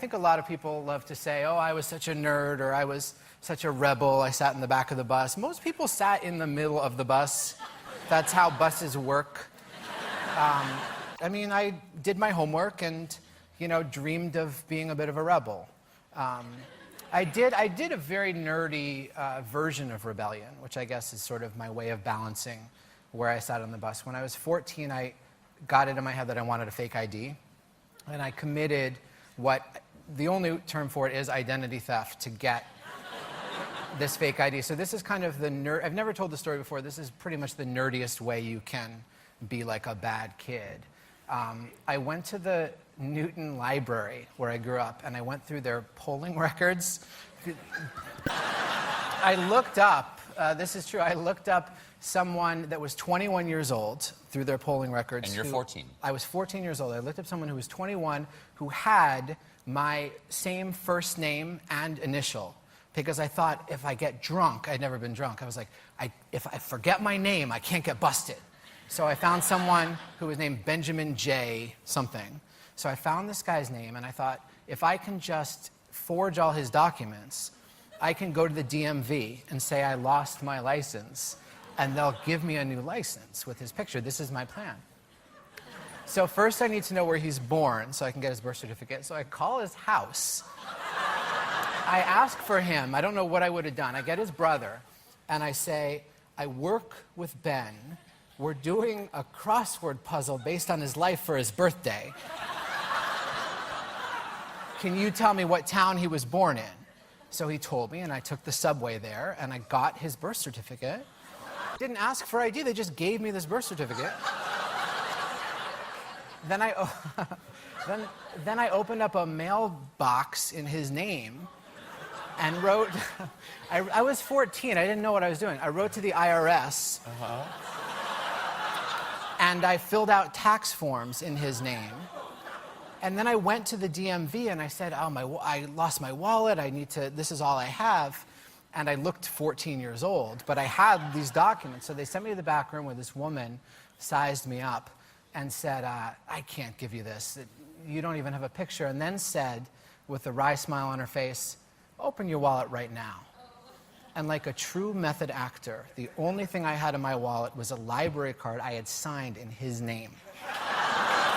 think a lot of people love to say, oh, I was such a nerd, or I was such a rebel, I sat in the back of the bus. Most people sat in the middle of the bus. That's how buses work. I mean, I did my homework and, dreamed of being a bit of a rebel. I did a very nerdy version of rebellion, which I guess is sort of my way of balancing where I sat on the bus. When I was 14, I got it in my head that I wanted a fake ID, and I committed what the only term for it is identity theft to get this fake ID. So this is kind of the I've never told the story before. This is pretty much the nerdiest way you can be like a bad kid. I went to the Newton Library where I grew up, and I went through their polling records. I looked up, this is true, I looked up someone that was 21 years old through their polling records. And you're 14. I was 14 years old. I looked up someone who was 21 who had my same first name and initial. Because I thought if I get drunk, I'd never been drunk. I was like, if I forget my name, I can't get busted. So I found someone who was named Benjamin J. something. So I found this guy's name, and I thought, if I can just forge all his documents, I can go to the DMV and say I lost my license, and they'll give me a new license with his picture. This is my plan. So first I need to know where he's born so I can get his birth certificate. So I call his house. I ask for him. I don't know what I would have done. I get his brother, and I say, I work with Ben. We're doing a crossword puzzle based on his life for his birthday. Can you tell me what town he was born in? So he told me, and I took the subway there, and I got his birth certificate. Didn't ask for ID, they just gave me this birth certificate. Then I opened up a mailbox in his name and wrote, I was 14, I didn't know what I was doing. I wrote to the IRS. And I filled out tax forms in his name. And then I went to the DMV and I said, oh, I lost my wallet, this is all I have. And I looked 14 years old, but I had these documents. So they sent me to the back room where this woman sized me up and said, I can't give you this. You don't even have a picture. And then said, with a wry smile on her face, open your wallet right now. And like a true method actor, the only thing I had in my wallet was a library card I had signed in his name.